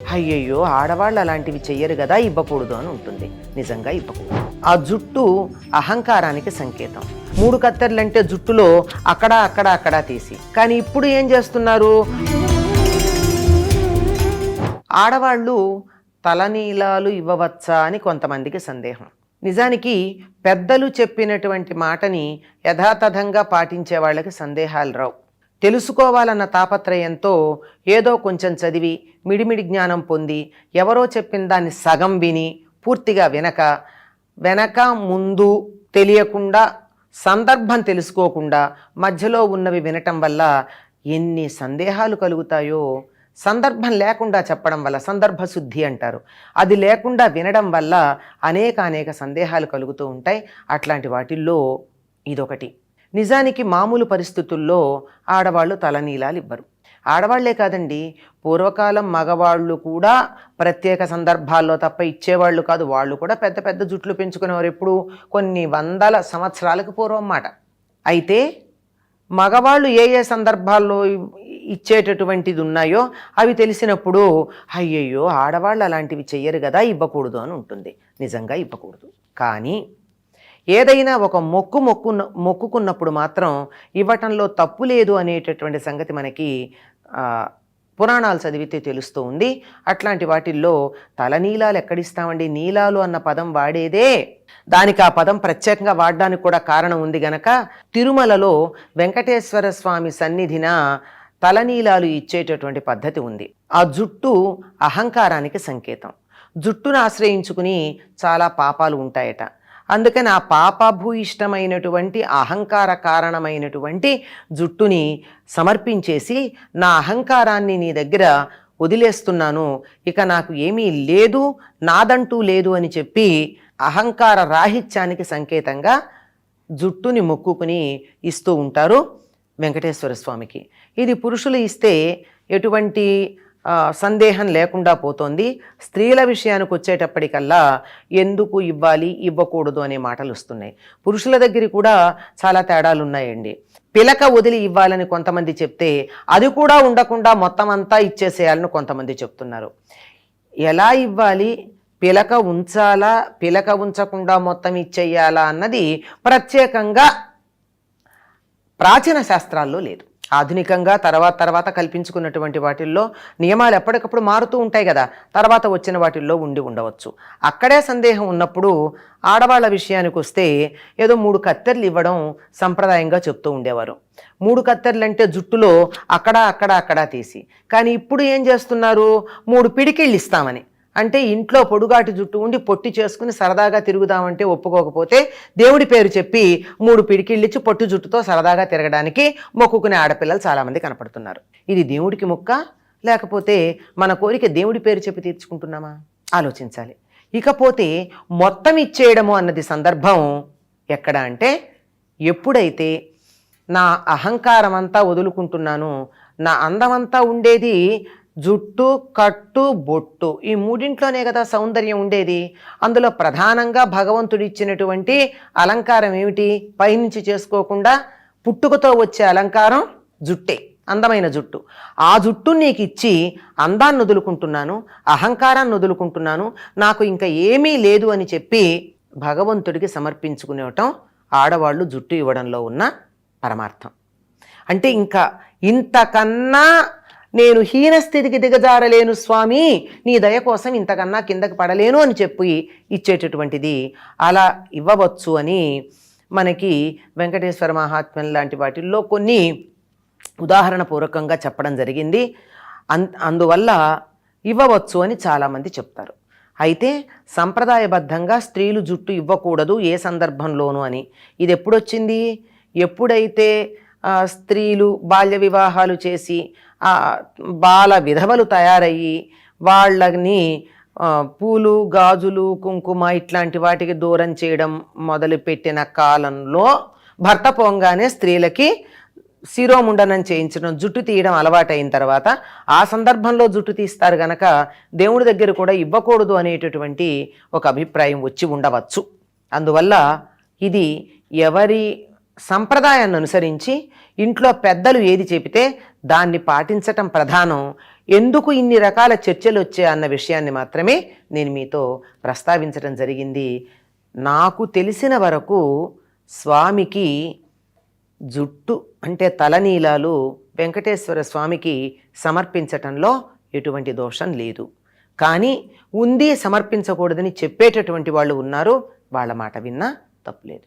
అయ్యయ్యో ఆడవాళ్ళు అలాంటివి చెయ్యరు కదా, ఇవ్వకూడదు అని ఉంటుంది. నిజంగా ఇవ్వకూడదు. ఆ జుట్టు అహంకారానికి సంకేతం. 3 కత్తెర్లంటే జుట్టులో అక్కడ అక్కడ అక్కడ తీసి, కానీ ఇప్పుడు ఏం చేస్తున్నారు, ఆడవాళ్ళు తలనీలాలు ఇవ్వవచ్చా అని కొంతమందికి సందేహం. నిజానికి పెద్దలు చెప్పినటువంటి మాటని యథాతథంగా పాటించే వాళ్ళకి సందేహాలు రావు. తెలుసుకోవాలన్న తాపత్రయంతో ఏదో కొంచెం చదివి మిడిమిడి జ్ఞానం పొంది ఎవరో చెప్పిన దాన్ని సగం విని పూర్తిగా వెనక ముందు తెలియకుండా సందర్భం తెలుసుకోకుండా మధ్యలో ఉన్నవి వినటం వల్ల ఎన్ని సందేహాలు కలుగుతాయో. సందర్భం లేకుండా చెప్పడం వల్ల సందర్భ శుద్ధి అంటారు, అది లేకుండా వినడం వల్ల అనేక సందేహాలు కలుగుతూ ఉంటాయి. అట్లాంటి వాటిల్లో ఇదొకటి. నిజానికి మామూలు పరిస్థితుల్లో ఆడవాళ్ళు తలనీలాలు ఇవ్వరు. ఆడవాళ్లే కాదండి, పూర్వకాలం మగవాళ్ళు కూడా ప్రత్యేక సందర్భాల్లో తప్ప ఇచ్చేవాళ్ళు కాదు. వాళ్ళు కూడా పెద్ద పెద్ద జుట్లు పెంచుకునేవారు, ఎప్పుడు కొన్ని వందల సంవత్సరాలకు పూర్వం మాట. అయితే మగవాళ్ళు ఏ ఏ సందర్భాల్లో ఇచ్చేటటువంటిది ఉన్నాయో అవి తెలిసినప్పుడు అయ్యయ్యో ఆడవాళ్ళు అలాంటివి చెయ్యరు కదా, ఇవ్వకూడదు అని ఉంటుంది. నిజంగా ఇవ్వకూడదు. కానీ ఏదైనా ఒక మొక్కుకున్నప్పుడు మాత్రం ఇవ్వటంలో తప్పు లేదు అనేటటువంటి సంగతి మనకి పురాణాలు చదివితే తెలుస్తూ ఉంది. అట్లాంటి వాటిల్లో తలనీలాలు ఎక్కడిస్తామండి, నీలాలు అన్న పదం వాడేదే దానికి ఆ పదం ప్రత్యేకంగా వాడడానికి కూడా కారణం ఉంది గనక తిరుమలలో వెంకటేశ్వర స్వామి సన్నిధిన తలనీలాలు ఇచ్చేటటువంటి పద్ధతి ఉంది. ఆ జుట్టు అహంకారానికి సంకేతం. జుట్టును ఆశ్రయించుకుని చాలా పాపాలు ఉంటాయట. అందుకని ఆ పాపభూయిష్టమైనటువంటి అహంకార కారణమైనటువంటి జుట్టుని సమర్పించేసి నా అహంకారాన్ని నీ దగ్గర వదిలేస్తున్నాను, ఇక నాకు ఏమీ లేదు, నాదంటూ లేదు అని చెప్పి అహంకార రాహిత్యానికి సంకేతంగా జుట్టుని మొక్కుకుని ఇస్తూ ఉంటారు వెంకటేశ్వర స్వామికి. ఇది పురుషులు ఇస్తే ఎటువంటి సందేహం లేకుండా పోతోంది. స్త్రీల విషయానికి వచ్చేటప్పటికల్లా ఎందుకు ఇవ్వాలి ఇవ్వకూడదు అనే మాటలు వస్తున్నాయి. పురుషుల దగ్గర కూడా చాలా తేడాలు ఉన్నాయండి. పిలక వదిలి ఇవ్వాలని కొంతమంది చెప్తే అది కూడా ఉండకుండా మొత్తం అంతా ఇచ్చేసేయాలని కొంతమంది చెప్తున్నారు. ఎలా ఇవ్వాలి, పిలక ఉంచాలా పిలక ఉంచకుండా మొత్తం ఇచ్చేయాలా అన్నది ప్రత్యేకంగా ప్రాచీన శాస్త్రాల్లో లేదు. ఆధునికంగా తర్వాత కల్పించుకున్నటువంటి వాటిల్లో నియమాలు ఎప్పటికప్పుడు మారుతూ ఉంటాయి కదా, తర్వాత వచ్చిన వాటిల్లో ఉండవచ్చు. అక్కడే సందేహం ఉన్నప్పుడు ఆడవాళ్ళ విషయానికి వస్తే ఏదో 3 కత్తెర్లు ఇవ్వడం సంప్రదాయంగా చెప్తూ ఉండేవారు. 3 కత్తెర్లు అంటే జుట్టులో అక్కడ అక్కడ అక్కడ తీసి, కానీ ఇప్పుడు ఏం చేస్తున్నారు, 3 పిడికిళ్ళు ఇస్తామని. అంటే ఇంట్లో పొడుగాటి జుట్టు ఉండి పొట్టి చేసుకుని సరదాగా తిరుగుదామంటే ఒప్పుకోకపోతే దేవుడి పేరు చెప్పి 3 పిడికిళ్ళిచ్చి పొట్టు జుట్టుతో సరదాగా తిరగడానికి మొక్కుకునే ఆడపిల్లలు చాలామంది కనపడుతున్నారు. ఇది దేవుడికి మొక్క, లేకపోతే మన కోరిక దేవుడి పేరు చెప్పి తీర్చుకుంటున్నామా ఆలోచించాలి. ఇకపోతే మొత్తం ఇచ్చేయడము అన్నది సందర్భం ఎక్కడ అంటే, ఎప్పుడైతే నా అహంకారం అంతా వదులుకుంటున్నాను, నా అందమంతా ఉండేది జుట్టు, కట్టు, బొట్టు, ఈ 3ఇంట్లోనే కదా సౌందర్యం ఉండేది. అందులో ప్రధానంగా భగవంతుడు ఇచ్చినటువంటి అలంకారం ఏమిటి, పైనుంచి చేసుకోకుండా పుట్టుకతో వచ్చే అలంకారం జుట్టే, అందమైన జుట్టు. ఆ జుట్టు నీకు ఇచ్చి అందాన్ని వదులుకుంటున్నాను, అహంకారాన్ని వదులుకుంటున్నాను, నాకు ఇంకా ఏమీ లేదు అని చెప్పి భగవంతుడికి సమర్పించుకునేవటం ఆడవాళ్ళు జుట్టు ఇవ్వడంలో ఉన్న పరమార్థం. అంటే ఇంకా ఇంతకన్నా నేను హీనస్థితికి దిగజారలేను స్వామి, నీ దయ కోసం ఇంతకన్నా కిందకి పడలేను అని చెప్పి ఇచ్చేటటువంటిది. అలా ఇవ్వవచ్చు అని మనకి వెంకటేశ్వర మహాత్మ్యం లాంటి వాటిల్లో కొన్ని ఉదాహరణపూర్వకంగా చెప్పడం జరిగింది. అందువల్ల ఇవ్వవచ్చు అని చాలామంది చెప్తారు. అయితే సంప్రదాయబద్ధంగా స్త్రీలు జుట్టు ఇవ్వకూడదు ఏ సందర్భంలోనూ అని ఇది ఎప్పుడొచ్చింది, ఎప్పుడైతే స్త్రీలు బాల్య వివాహాలు చేసి బాల విధవలు తయారయ్యి వాళ్ళని పూలు, గాజులు, కుంకుమ ఇట్లాంటి వాటికి దూరం చేయడం మొదలుపెట్టిన కాలంలో భర్త పోంగానే స్త్రీలకి శిరోముండనం చేయించడం, జుట్టు తీయడం అలవాటైన తర్వాత ఆ సందర్భంలో జుట్టు తీస్తారు గనక దేవుడి దగ్గర కూడా ఇవ్వకూడదు అనేటటువంటి ఒక అభిప్రాయం వచ్చి ఉండవచ్చు. అందువల్ల ఇది ఎవరి సంప్రదాయాన్ని అనుసరించి ఇంట్లో పెద్దలు ఏది చెబితే దాన్ని పాటించటం ప్రధానం. ఎందుకు ఇన్ని రకాల చర్చలు వచ్చాయి అన్న విషయాన్ని మాత్రమే నేను మీతో ప్రస్తావించడం జరిగింది. నాకు తెలిసిన వరకు స్వామికి జుట్టు అంటే తలనీలాలు వెంకటేశ్వర స్వామికి సమర్పించటంలో ఎటువంటి దోషం లేదు. కానీ ఉంది సమర్పించకూడదని చెప్పేటటువంటి వాళ్ళు ఉన్నారు, వాళ్ళ మాట విన్నా తప్పులేదు.